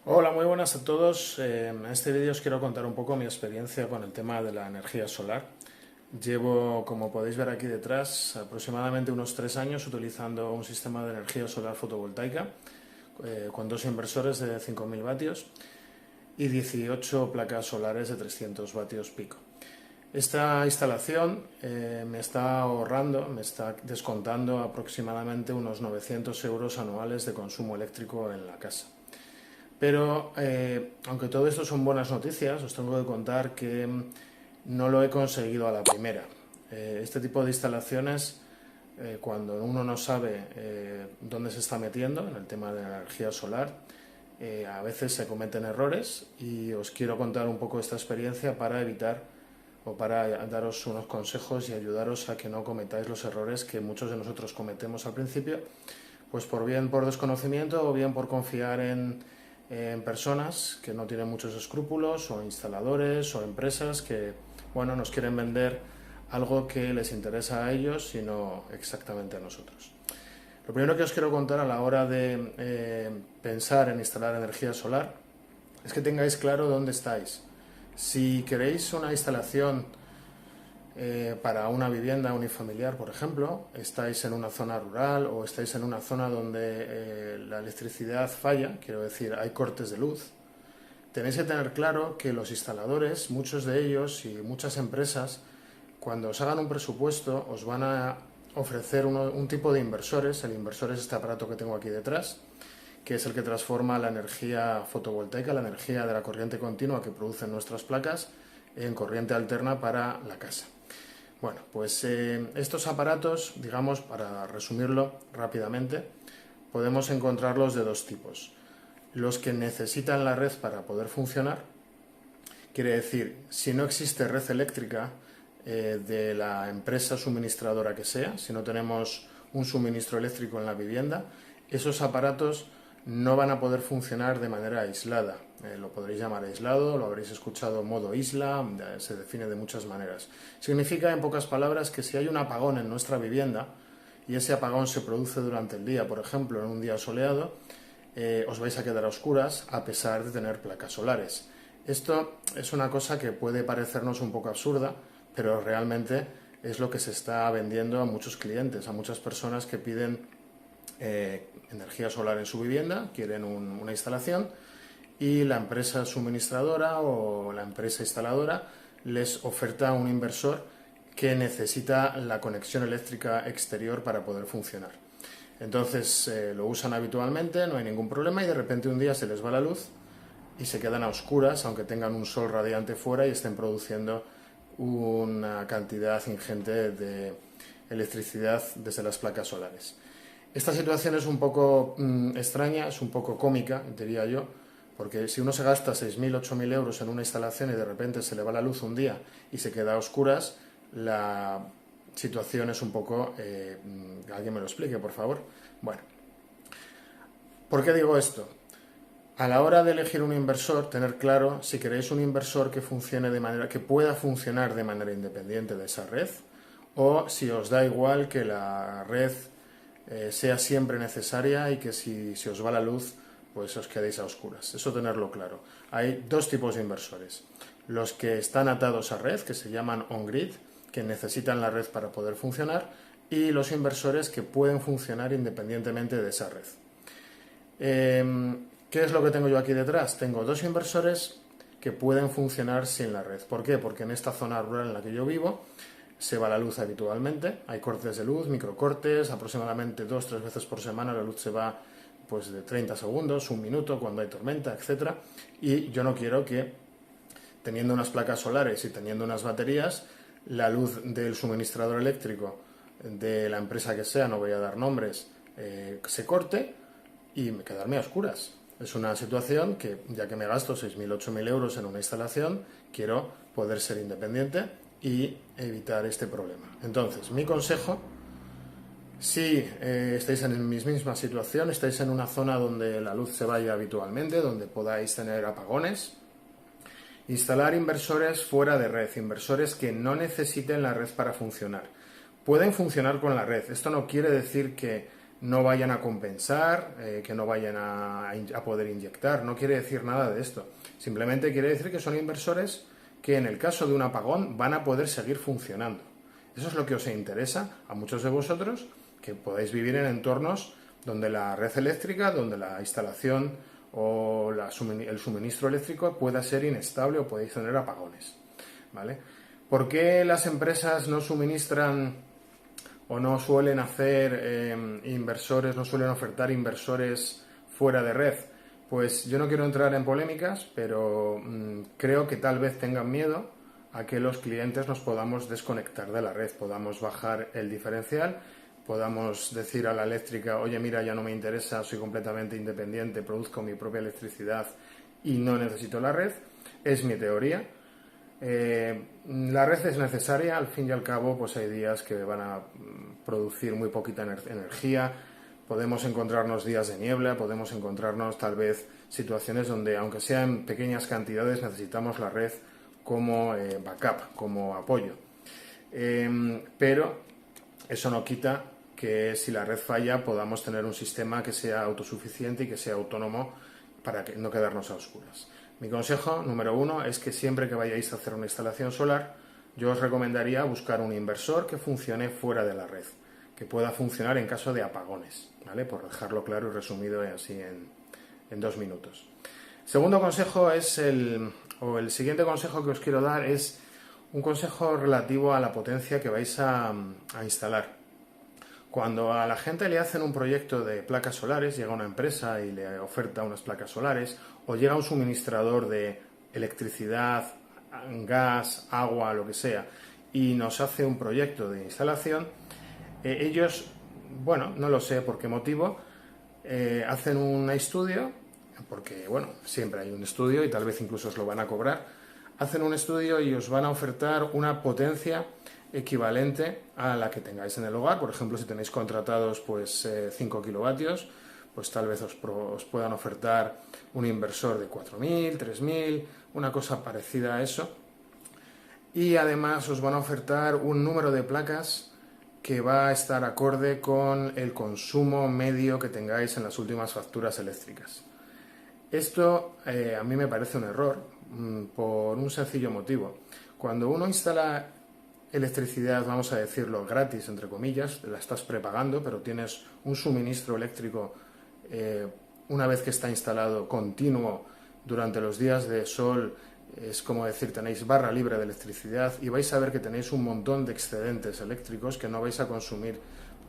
Hola, muy buenas a todos. En este vídeo os quiero contar un poco mi experiencia con el tema de la energía solar. Llevo, como podéis ver aquí detrás, aproximadamente unos 3 años utilizando un sistema de energía solar fotovoltaica con dos inversores de 5.000 vatios y 18 placas solares de 300 vatios pico. Esta instalación me está ahorrando, me está descontando aproximadamente unos 900 euros anuales de consumo eléctrico en la casa. Pero, aunque todo esto son buenas noticias, os tengo que contar que no lo he conseguido a la primera. Este tipo de instalaciones, cuando uno no sabe dónde se está metiendo en el tema de la energía solar, a veces se cometen errores y os quiero contar un poco esta experiencia para evitar o para daros unos consejos y ayudaros a que no cometáis los errores que muchos de nosotros cometemos al principio, pues por bien por desconocimiento o bien por confiar en personas que no tienen muchos escrúpulos o instaladores o empresas que, bueno, nos quieren vender algo que les interesa a ellos y no exactamente a nosotros. Lo primero que os quiero contar a la hora de pensar en instalar energía solar es que tengáis claro dónde estáis. Si queréis una instalación para una vivienda unifamiliar, por ejemplo, estáis en una zona rural o estáis en una zona donde la electricidad falla, quiero decir, hay cortes de luz, tenéis que tener claro que los instaladores, muchos de ellos y muchas empresas, cuando os hagan un presupuesto, os van a ofrecer un tipo de inversores. El inversor es este aparato que tengo aquí detrás, que es el que transforma la energía fotovoltaica, la energía de la corriente continua que producen nuestras placas, en corriente alterna para la casa. Bueno, pues estos aparatos, digamos, para resumirlo rápidamente, podemos encontrarlos de dos tipos. Los que necesitan la red para poder funcionar, quiere decir, si no existe red eléctrica de la empresa suministradora que sea, si no tenemos un suministro eléctrico en la vivienda, esos aparatos no van a poder funcionar de manera aislada. Lo podréis llamar aislado, lo habréis escuchado modo isla, se define de muchas maneras. Significa, en pocas palabras, que si hay un apagón en nuestra vivienda y ese apagón se produce durante el día, por ejemplo, en un día soleado, os vais a quedar a oscuras a pesar de tener placas solares. Esto es una cosa que puede parecernos un poco absurda, pero realmente es lo que se está vendiendo a muchos clientes, a muchas personas que piden energía solar en su vivienda, quieren una instalación y la empresa suministradora o la empresa instaladora les oferta un inversor que necesita la conexión eléctrica exterior para poder funcionar. Entonces lo usan habitualmente, no hay ningún problema y de repente un día se les va la luz y se quedan a oscuras, aunque tengan un sol radiante fuera y estén produciendo una cantidad ingente de electricidad desde las placas solares. Esta situación es un poco extraña, es un poco cómica, diría yo, porque si uno se gasta 6.000, 8.000 euros en una instalación y de repente se le va la luz un día y se queda a oscuras, la situación es un poco... ¿alguien me lo explique, por favor? Bueno, ¿por qué digo esto? A la hora de elegir un inversor, tener claro si queréis un inversor que funcione de manera, que pueda funcionar de manera independiente de esa red, o si os da igual que la red sea siempre necesaria y que si os va la luz, pues os quedéis a oscuras. Eso tenerlo claro. Hay dos tipos de inversores. Los que están atados a red, que se llaman on-grid, que necesitan la red para poder funcionar, y los inversores que pueden funcionar independientemente de esa red. ¿Qué es lo que tengo yo aquí detrás? Tengo dos inversores que pueden funcionar sin la red. ¿Por qué? Porque en esta zona rural en la que yo vivo se va la luz habitualmente, hay cortes de luz, microcortes, aproximadamente 2-3 veces por semana la luz se va pues de 30 segundos, un minuto, cuando hay tormenta, etc. Y yo no quiero que, teniendo unas placas solares y teniendo unas baterías, la luz del suministrador eléctrico de la empresa que sea, no voy a dar nombres, se corte y quedarme a oscuras. Es una situación que, ya que me gasto 6.000, 8.000 euros en una instalación, quiero poder ser independiente y evitar este problema. Entonces, mi consejo, si estáis en mi misma situación, estáis en una zona donde la luz se vaya habitualmente, donde podáis tener apagones, instalar inversores fuera de red, inversores que no necesiten la red para funcionar. Pueden funcionar con la red, esto no quiere decir que no vayan a compensar, que no vayan a poder inyectar. No quiere decir nada de esto. Simplemente quiere decir que son inversores que en el caso de un apagón van a poder seguir funcionando. Eso es lo que os interesa a muchos de vosotros, que podáis vivir en entornos donde la red eléctrica, donde la instalación o el suministro eléctrico pueda ser inestable o podéis tener apagones, ¿vale? ¿Por qué las empresas no suministran o no suelen hacer no suelen ofertar inversores fuera de red? Pues yo no quiero entrar en polémicas, pero creo que tal vez tengan miedo a que los clientes nos podamos desconectar de la red, podamos bajar el diferencial, podamos decir a la eléctrica, oye, mira, ya no me interesa, soy completamente independiente, produzco mi propia electricidad y no necesito la red. Es mi teoría. La red es necesaria, al fin y al cabo, pues hay días que van a producir muy poquita energía, podemos encontrarnos días de niebla, podemos encontrarnos tal vez situaciones donde, aunque sean en pequeñas cantidades, necesitamos la red como backup, como apoyo. Pero eso no quita que si la red falla podamos tener un sistema que sea autosuficiente y que sea autónomo para no quedarnos a oscuras. Mi consejo número 1 es que siempre que vayáis a hacer una instalación solar, yo os recomendaría buscar un inversor que funcione fuera de la red, que pueda funcionar en caso de apagones, ¿vale? Por dejarlo claro y resumido así en 2 minutos. Segundo consejo el siguiente consejo que os quiero dar es un consejo relativo a la potencia que vais a instalar. Cuando a la gente le hacen un proyecto de placas solares, llega una empresa y le oferta unas placas solares, o llega un suministrador de electricidad, gas, agua, lo que sea, y nos hace un proyecto de instalación, ellos, bueno, no lo sé por qué motivo, hacen un estudio, porque, bueno, siempre hay un estudio y tal vez incluso os lo van a cobrar, hacen un estudio y os van a ofertar una potencia equivalente a la que tengáis en el hogar. Por ejemplo, si tenéis contratados pues 5 kilovatios, pues tal vez os puedan ofertar un inversor de 4.000, 3.000, una cosa parecida a eso. Y además os van a ofertar un número de placas que va a estar acorde con el consumo medio que tengáis en las últimas facturas eléctricas. Esto a mí me parece un error por un sencillo motivo. Cuando uno instala electricidad, vamos a decirlo, gratis, entre comillas, la estás prepagando, pero tienes un suministro eléctrico una vez que está instalado continuo durante los días de sol, es como decir, tenéis barra libre de electricidad y vais a ver que tenéis un montón de excedentes eléctricos que no vais a consumir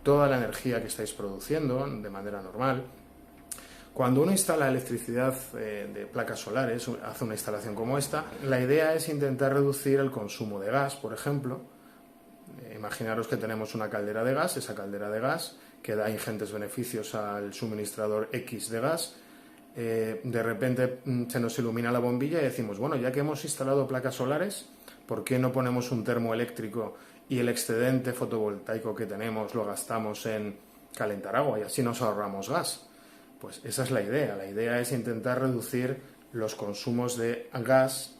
toda la energía que estáis produciendo de manera normal. Cuando uno instala electricidad de placas solares, hace una instalación como esta, la idea es intentar reducir el consumo de gas, por ejemplo. Imaginaros que tenemos una caldera de gas, esa caldera de gas que da ingentes beneficios al suministrador X de gas, de repente se nos ilumina la bombilla y decimos, bueno, ya que hemos instalado placas solares, ¿por qué no ponemos un termoeléctrico y el excedente fotovoltaico que tenemos lo gastamos en calentar agua y así nos ahorramos gas? Pues esa es la idea es intentar reducir los consumos de gas,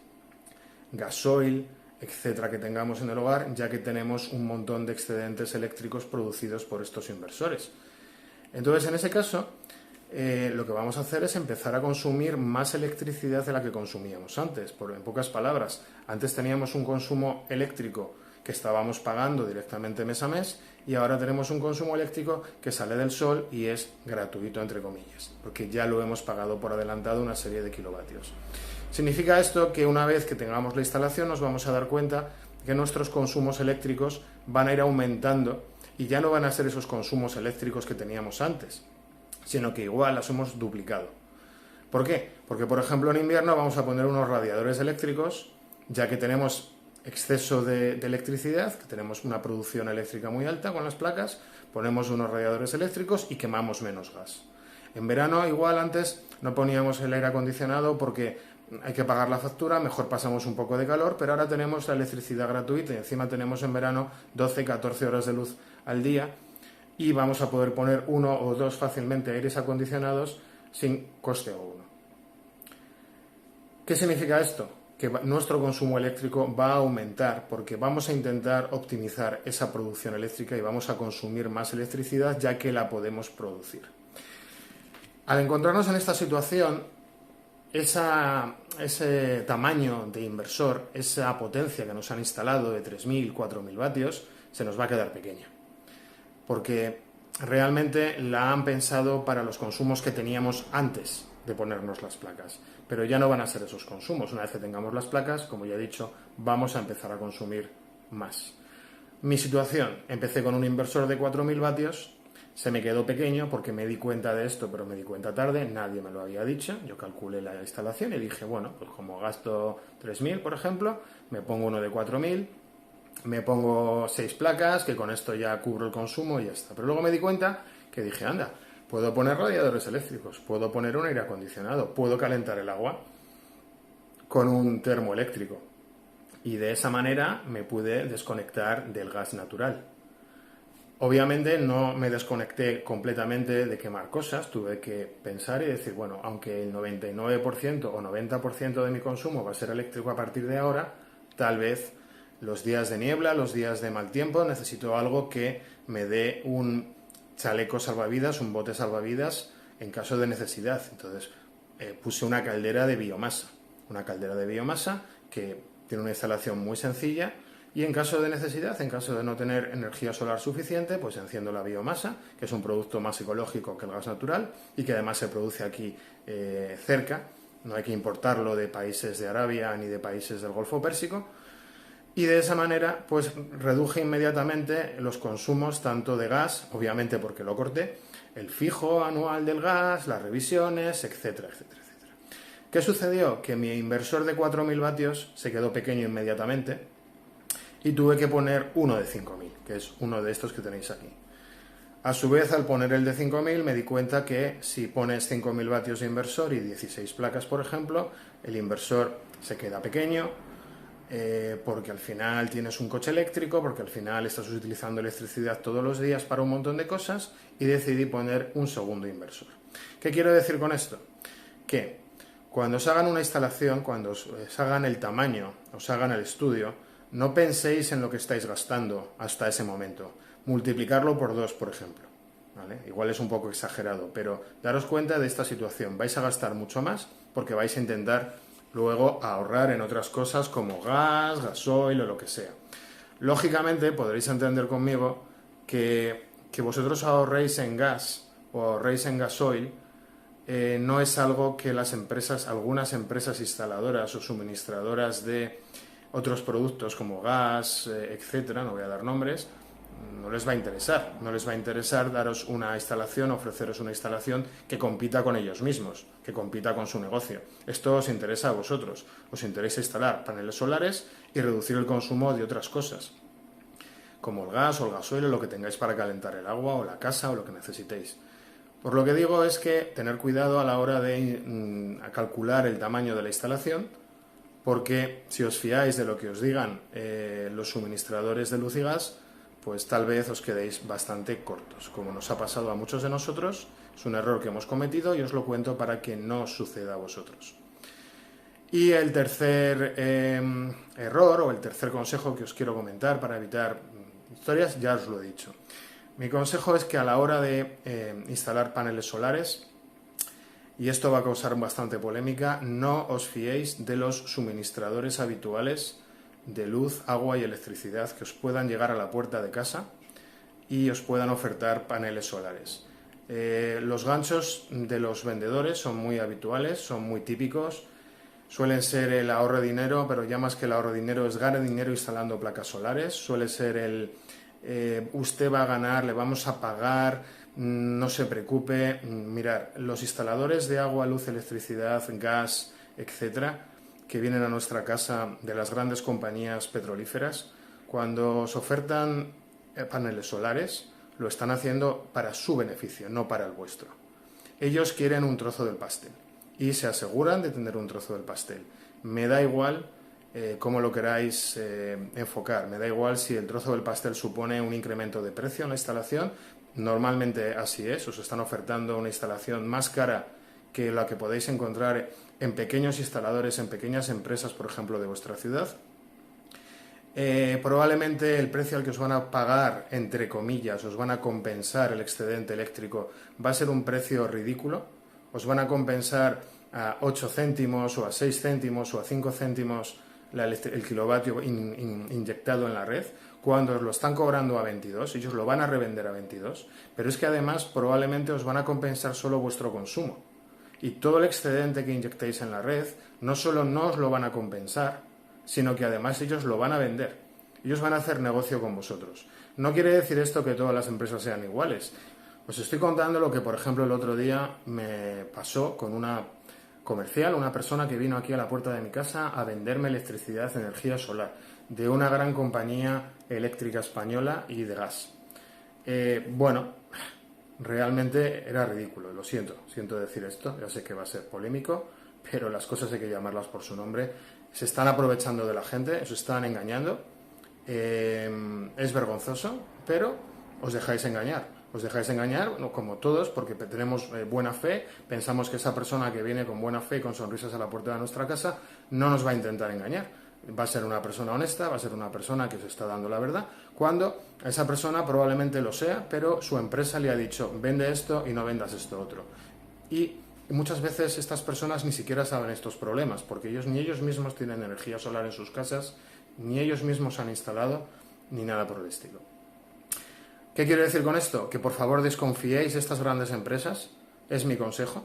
gasoil, etcétera, que tengamos en el hogar, ya que tenemos un montón de excedentes eléctricos producidos por estos inversores. Entonces, en ese caso, lo que vamos a hacer es empezar a consumir más electricidad de la que consumíamos antes. En pocas palabras, antes teníamos un consumo eléctrico que estábamos pagando directamente mes a mes y ahora tenemos un consumo eléctrico que sale del sol y es gratuito, entre comillas, porque ya lo hemos pagado por adelantado una serie de kilovatios. Significa esto que una vez que tengamos la instalación nos vamos a dar cuenta que nuestros consumos eléctricos van a ir aumentando y ya no van a ser esos consumos eléctricos que teníamos antes, sino que igual los hemos duplicado. ¿Por qué? Porque, por ejemplo, en invierno vamos a poner unos radiadores eléctricos, ya que tenemos exceso de electricidad, que tenemos una producción eléctrica muy alta con las placas, ponemos unos radiadores eléctricos y quemamos menos gas. En verano, igual antes no poníamos el aire acondicionado porque hay que pagar la factura, mejor pasamos un poco de calor, pero ahora tenemos la electricidad gratuita y encima tenemos en verano 12-14 horas de luz al día y vamos a poder poner 1 o 2 fácilmente aires acondicionados sin coste alguno. ¿Qué significa esto? que nuestro consumo eléctrico va a aumentar porque vamos a intentar optimizar esa producción eléctrica y vamos a consumir más electricidad ya que la podemos producir. Al encontrarnos en esta situación, ese tamaño de inversor, esa potencia que nos han instalado de 3.000, 4.000 vatios, se nos va a quedar pequeña. Porque realmente la han pensado para los consumos que teníamos antes de ponernos las placas. Pero ya no van a ser esos consumos. Una vez que tengamos las placas, como ya he dicho, vamos a empezar a consumir más. Mi situación, empecé con un inversor de 4.000 vatios, se me quedó pequeño porque me di cuenta de esto, pero me di cuenta tarde, nadie me lo había dicho, yo calculé la instalación y dije, bueno, pues como gasto 3.000, por ejemplo, me pongo uno de 4.000, me pongo 6 placas, que con esto ya cubro el consumo y ya está. Pero luego me di cuenta que dije, anda, puedo poner radiadores eléctricos, puedo poner un aire acondicionado, puedo calentar el agua con un termoeléctrico. Y de esa manera me pude desconectar del gas natural. Obviamente no me desconecté completamente de quemar cosas, tuve que pensar y decir, bueno, aunque el 99% o 90% de mi consumo va a ser eléctrico a partir de ahora, tal vez los días de niebla, los días de mal tiempo, necesito algo que me dé un chaleco salvavidas, un bote salvavidas en caso de necesidad. Entonces puse una caldera de biomasa que tiene una instalación muy sencilla y en caso de necesidad, en caso de no tener energía solar suficiente, pues enciendo la biomasa, que es un producto más ecológico que el gas natural y que además se produce aquí cerca, no hay que importarlo de países de Arabia ni de países del Golfo Pérsico. Y de esa manera, pues reduje inmediatamente los consumos tanto de gas, obviamente porque lo corté, el fijo anual del gas, las revisiones, etcétera, etcétera, etcétera. ¿Qué sucedió? Que mi inversor de 4.000 vatios se quedó pequeño inmediatamente y tuve que poner uno de 5.000, que es uno de estos que tenéis aquí. A su vez, al poner el de 5.000, me di cuenta que si pones 5.000 vatios de inversor y 16 placas, por ejemplo, el inversor se queda pequeño, porque al final tienes un coche eléctrico, porque al final estás utilizando electricidad todos los días para un montón de cosas y decidí poner un segundo inversor. ¿Qué quiero decir con esto? Que cuando os hagan una instalación, cuando os hagan el tamaño, os hagan el estudio, no penséis en lo que estáis gastando hasta ese momento. Multiplicarlo por 2, por ejemplo. ¿Vale? Igual es un poco exagerado, pero daros cuenta de esta situación. Vais a gastar mucho más porque vais a intentar luego ahorrar en otras cosas como gas, gasoil o lo que sea. Lógicamente podréis entender conmigo que vosotros ahorréis en gas o ahorréis en gasoil no es algo que las empresas, algunas empresas instaladoras o suministradoras de otros productos como gas, etcétera, no voy a dar nombres, no les va a interesar. No les va a interesar daros una instalación, ofreceros una instalación que compita con ellos mismos, que compita con su negocio. Esto os interesa a vosotros. Os interesa instalar paneles solares y reducir el consumo de otras cosas, como el gas o el gasoil o lo que tengáis para calentar el agua o la casa o lo que necesitéis. Por lo que digo es que tener cuidado a la hora de calcular el tamaño de la instalación, porque si os fiáis de lo que os digan los suministradores de luz y gas, pues tal vez os quedéis bastante cortos, como nos ha pasado a muchos de nosotros. Es un error que hemos cometido y os lo cuento para que no os suceda a vosotros. Y el tercer error o el tercer consejo que os quiero comentar para evitar historias, ya os lo he dicho. Mi consejo es que a la hora de instalar paneles solares, y esto va a causar bastante polémica, no os fiéis de los suministradores habituales de luz, agua y electricidad que os puedan llegar a la puerta de casa y os puedan ofertar paneles solares. Los ganchos de los vendedores son muy habituales, son muy típicos, suelen ser el ahorro de dinero, pero ya más que el ahorro de dinero es gane dinero instalando placas solares, suele ser el usted va a ganar, le vamos a pagar, no se preocupe. Mirad, los instaladores de agua, luz, electricidad, gas, etcétera, que vienen a nuestra casa de las grandes compañías petrolíferas, cuando os ofertan paneles solares, lo están haciendo para su beneficio, no para el vuestro. Ellos quieren un trozo del pastel y se aseguran de tener un trozo del pastel. Me da igual cómo lo queráis enfocar, me da igual si el trozo del pastel supone un incremento de precio en la instalación. Normalmente así es, os están ofertando una instalación más cara que la que podéis encontrar en pequeños instaladores, en pequeñas empresas, por ejemplo, de vuestra ciudad. Probablemente el precio al que os van a pagar, entre comillas, os van a compensar el excedente eléctrico, va a ser un precio ridículo. Os van a compensar a 8 céntimos o a 6 céntimos o a 5 céntimos el kilovatio inyectado en la red, cuando os lo están cobrando a 22, ellos lo van a revender a 22, pero es que además probablemente os van a compensar solo vuestro consumo. Y todo el excedente que inyectéis en la red, no solo no os lo van a compensar, sino que además ellos lo van a vender. Ellos van a hacer negocio con vosotros. No quiere decir esto que todas las empresas sean iguales. Os estoy contando lo que, por ejemplo, el otro día me pasó con una comercial, una persona que vino aquí a la puerta de mi casa a venderme electricidad, energía solar, de una gran compañía eléctrica española y de gas. Bueno, realmente era ridículo, lo siento decir esto, ya sé que va a ser polémico, pero las cosas hay que llamarlas por su nombre. Se están aprovechando de la gente, os están engañando, es vergonzoso, pero os dejáis engañar. Os dejáis engañar, no, como todos, porque tenemos buena fe, pensamos que esa persona que viene con buena fe y con sonrisas a la puerta de nuestra casa no nos va a intentar engañar. Va a ser una persona honesta, va a ser una persona que os está dando la verdad, cuando esa persona probablemente lo sea, pero su empresa le ha dicho, vende esto y no vendas esto otro. Y muchas veces estas personas ni siquiera saben estos problemas, porque ni ellos mismos tienen energía solar en sus casas, ni ellos mismos han instalado, ni nada por el estilo. ¿Qué quiero decir con esto? Que por favor desconfiéis de estas grandes empresas, es mi consejo.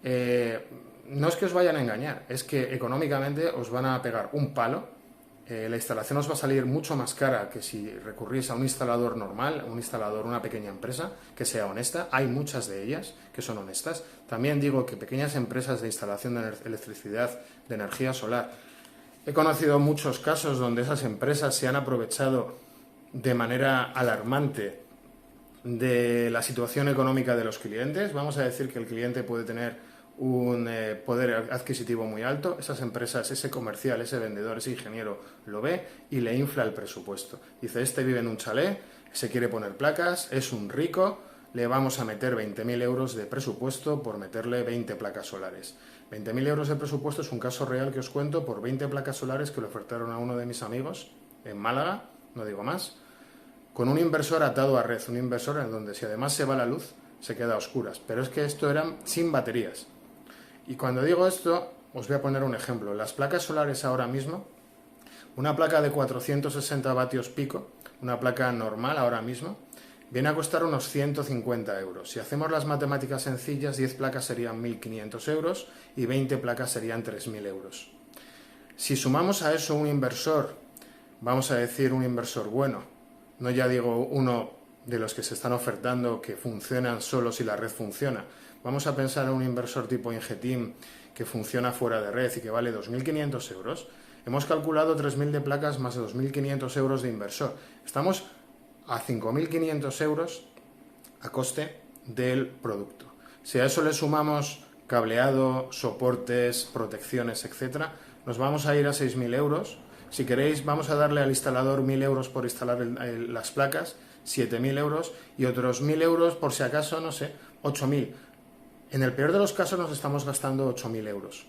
No es que os vayan a engañar, es que económicamente os van a pegar un palo. La instalación os va a salir mucho más cara que si recurrís a un instalador normal, una pequeña empresa que sea honesta. Hay muchas de ellas que son honestas. También digo que pequeñas empresas de instalación de electricidad, de energía solar, he conocido muchos casos donde esas empresas se han aprovechado de manera alarmante de la situación económica de los clientes. Vamos a decir que el cliente puede tener un poder adquisitivo muy alto. Esas empresas, ese comercial, ese vendedor, ese ingeniero lo ve y le infla el presupuesto. Dice, este vive en un chalet, se quiere poner placas, es un rico, le vamos a meter 20.000 euros de presupuesto por meterle 20 placas solares. 20.000 euros de presupuesto es un caso real que os cuento por 20 placas solares que le ofertaron a uno de mis amigos en Málaga, no digo más, con un inversor atado a red, un inversor en donde si además se va la luz, se queda a oscuras. Pero es que esto eran sin baterías. Y cuando digo esto, os voy a poner un ejemplo. Las placas solares ahora mismo, una placa de 460 vatios pico, una placa normal ahora mismo, viene a costar unos 150 euros. Si hacemos las matemáticas sencillas, 10 placas serían 1.500 euros y 20 placas serían 3.000 euros. Si sumamos a eso un inversor, vamos a decir un inversor bueno, no ya digo uno de los que se están ofertando que funcionan solo si la red funciona. Vamos a pensar en un inversor tipo Ingeteam que funciona fuera de red y que vale 2.500 euros. Hemos calculado 3.000 de placas más 2.500 euros de inversor. Estamos a 5.500 euros a coste del producto. Si a eso le sumamos cableado, soportes, protecciones, etc., nos vamos a ir a 6.000 euros. Si queréis, vamos a darle al instalador 1.000 euros por instalar las placas, 7.000 euros y otros 1.000 euros por si acaso, no sé, 8.000. En el peor de los casos nos estamos gastando 8.000 euros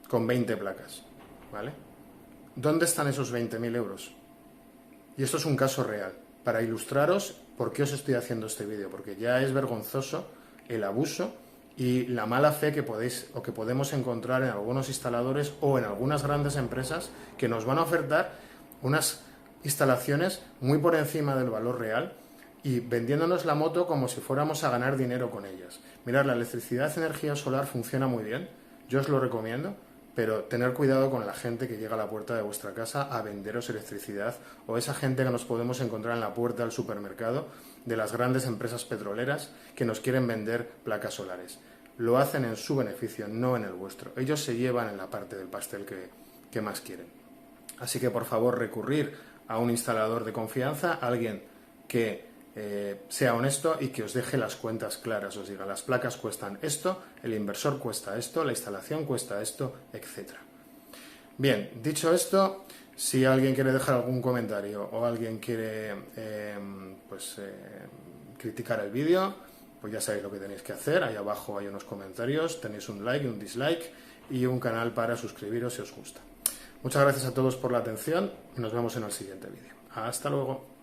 con 20 placas, ¿vale? ¿Dónde están esos 20.000 euros? Y esto es un caso real, para ilustraros por qué os estoy haciendo este vídeo, porque ya es vergonzoso el abuso y la mala fe que podéis o que podemos encontrar en algunos instaladores o en algunas grandes empresas que nos van a ofertar unas instalaciones muy por encima del valor real y vendiéndonos la moto como si fuéramos a ganar dinero con ellas. Mirad, la electricidad, energía solar funciona muy bien, yo os lo recomiendo, pero tener cuidado con la gente que llega a la puerta de vuestra casa a venderos electricidad o esa gente que nos podemos encontrar en la puerta del supermercado de las grandes empresas petroleras que nos quieren vender placas solares. Lo hacen en su beneficio, no en el vuestro. Ellos se llevan en la parte del pastel que más quieren. Así que, por favor, recurrir a un instalador de confianza, a alguien que sea honesto y que os deje las cuentas claras. Os diga, las placas cuestan esto, el inversor cuesta esto, la instalación cuesta esto, etc. Bien, dicho esto, si alguien quiere dejar algún comentario o alguien quiere criticar el vídeo, pues ya sabéis lo que tenéis que hacer. Ahí abajo hay unos comentarios, tenéis un like y un dislike y un canal para suscribiros si os gusta. Muchas gracias a todos por la atención y nos vemos en el siguiente vídeo. Hasta luego.